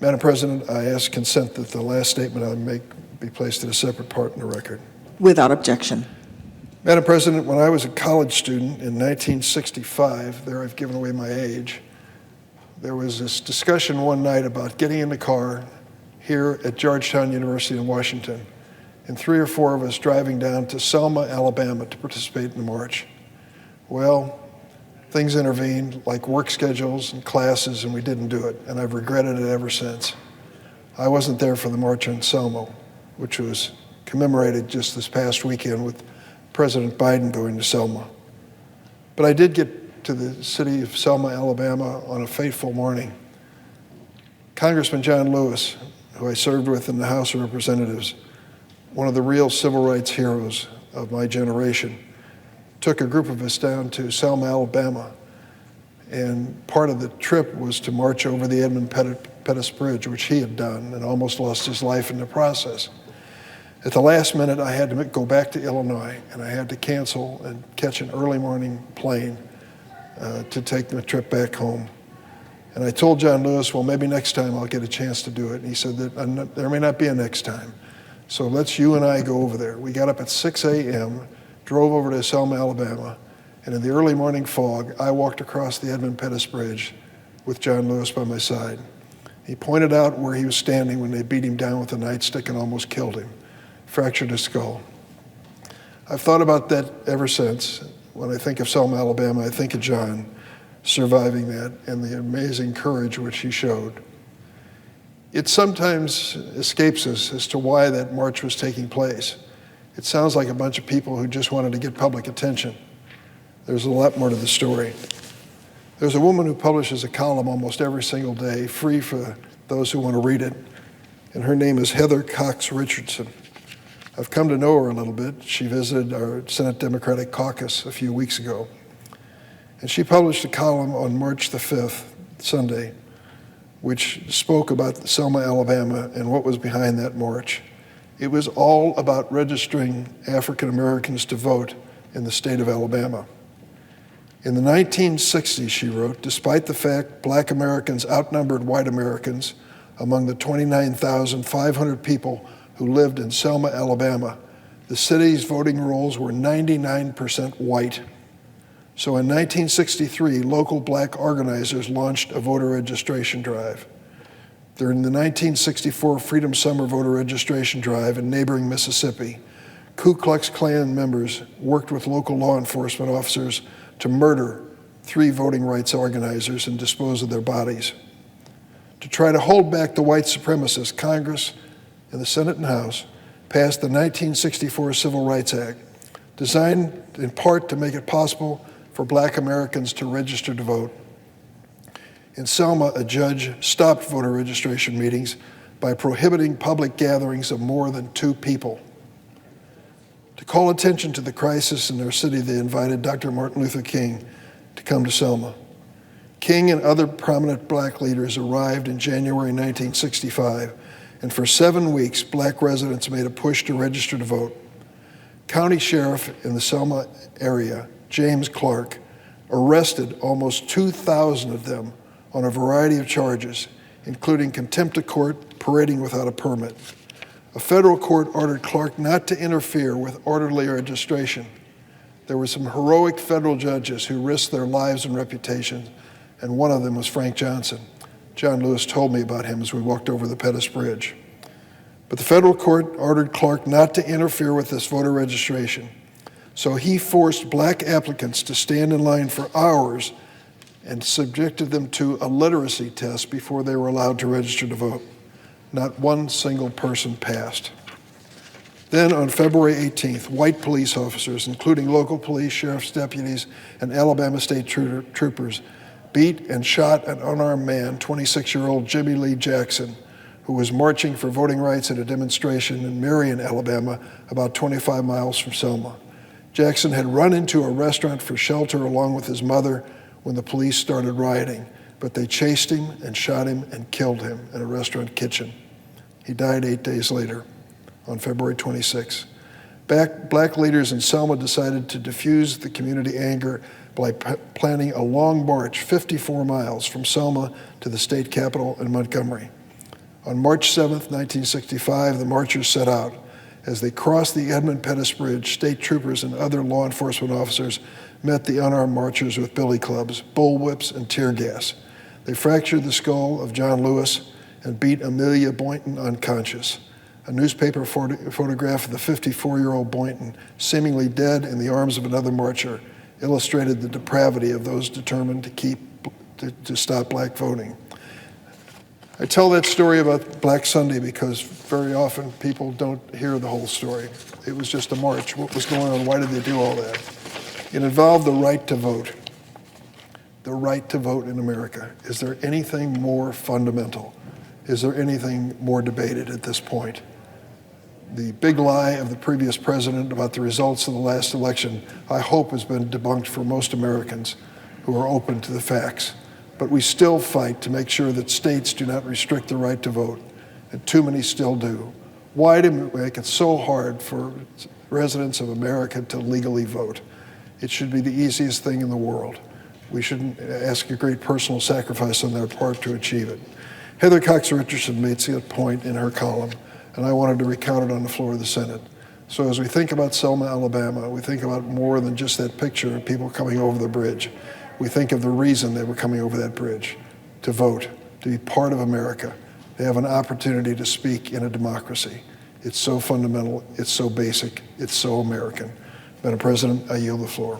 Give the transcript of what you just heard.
Madam President, I ask consent that the last statement I make be placed in a separate part in the record. Without objection. Madam President, when I was a college student in 1965, there I've given away my age, there was this discussion one night about getting in the car here at Georgetown University in Washington, and 3 or 4 of us driving down to Selma, Alabama to participate in the march. Well, things intervened, like work schedules and classes, and we didn't do it, and I've regretted it ever since. I wasn't there for the March on Selma, which was commemorated just this past weekend with President Biden going to Selma. But I did get to the city of Selma, Alabama on a fateful morning. Congressman John Lewis, who I served with in the House of Representatives, one of the real civil rights heroes of my generation, took a group of us down to Selma, Alabama, and part of the trip was to march over the Edmund Pettus Bridge, which he had done and almost lost his life in the process. At the last minute, I had to go back to Illinois, and I had to cancel and catch an early morning plane to take the trip back home. And I told John Lewis, well, maybe next time I'll get a chance to do it. And he said that there may not be a next time. So let's you and I go over there. We got up at 6 a.m., drove over to Selma, Alabama, and in the early morning fog, I walked across the Edmund Pettus Bridge with John Lewis by my side. He pointed out where he was standing when they beat him down with a nightstick and almost killed him, fractured his skull. I've thought about that ever since. When I think of Selma, Alabama, I think of John surviving that and the amazing courage which he showed. It sometimes escapes us as to why that march was taking place. It sounds like a bunch of people who just wanted to get public attention. There's a lot more to the story. There's a woman who publishes a column almost every single day, free for those who want to read it, and her name is Heather Cox Richardson. I've come to know her a little bit. She visited our Senate Democratic Caucus a few weeks ago, and she published a column on March the 5th, Sunday, which spoke about Selma, Alabama, and what was behind that march. It was all about registering African Americans to vote in the state of Alabama. In the 1960s, she wrote, despite the fact Black Americans outnumbered white Americans among the 29,500 people who lived in Selma, Alabama, the city's voting rolls were 99% white. So in 1963, local Black organizers launched a voter registration drive. During the 1964 Freedom Summer voter registration drive in neighboring Mississippi, Ku Klux Klan members worked with local law enforcement officers to murder 3 voting rights organizers and dispose of their bodies. To try to hold back the white supremacists, Congress and the Senate and House passed the 1964 Civil Rights Act, designed in part to make it possible for Black Americans to register to vote. In Selma, a judge stopped voter registration meetings by prohibiting public gatherings of more than 2 people. To call attention to the crisis in their city, they invited Dr. Martin Luther King to come to Selma. King and other prominent Black leaders arrived in January 1965, and for 7 weeks, Black residents made a push to register to vote. County Sheriff in the Selma area, James Clark, arrested almost 2,000 of them on a variety of charges, including contempt of court, parading without a permit. A federal court ordered Clark not to interfere with orderly registration. There were some heroic federal judges who risked their lives and reputations, and one of them was Frank Johnson. John Lewis told me about him as we walked over the Pettus Bridge. But the federal court ordered Clark not to interfere with this voter registration. So he forced Black applicants to stand in line for hours and subjected them to a literacy test before they were allowed to register to vote. Not one single person passed. Then on February 18th, white police officers, including local police, sheriff's deputies, and Alabama State troopers, beat and shot an unarmed man, 26-year-old Jimmy Lee Jackson, who was marching for voting rights at a demonstration in Marion, Alabama, about 25 miles from Selma. Jackson had run into a restaurant for shelter along with his mother when the police started rioting, but they chased him and shot him and killed him in a restaurant kitchen. He died 8 days later, on February 26. Black leaders in Selma decided to diffuse the community anger by planning a long march 54 miles from Selma to the state capitol in Montgomery. On March 7th, 1965, the marchers set out. As they crossed the Edmund Pettus Bridge, state troopers and other law enforcement officers met the unarmed marchers with billy clubs, bullwhips, and tear gas. They fractured the skull of John Lewis and beat Amelia Boynton unconscious. A newspaper photograph of the 54-year-old Boynton, seemingly dead in the arms of another marcher, illustrated the depravity of those determined to stop black voting. I tell that story about Black Sunday because very often people don't hear the whole story. It was just a march. What was going on? Why did they do all that? It involved the right to vote. The right to vote in America. Is there anything more fundamental? Is there anything more debated at this point? The big lie of the previous president about the results of the last election, I hope, has been debunked for most Americans who are open to the facts. But we still fight to make sure that states do not restrict the right to vote, and too many still do. Why do we make it so hard for residents of America to legally vote? It should be the easiest thing in the world. We shouldn't ask a great personal sacrifice on their part to achieve it. Heather Cox Richardson made that point in her column, and I wanted to recount it on the floor of the Senate. So as we think about Selma, Alabama, we think about more than just that picture of people coming over the bridge. We think of the reason they were coming over that bridge, to vote, to be part of America. They have an opportunity to speak in a democracy. It's so fundamental, it's so basic, it's so American. Madam President, I yield the floor.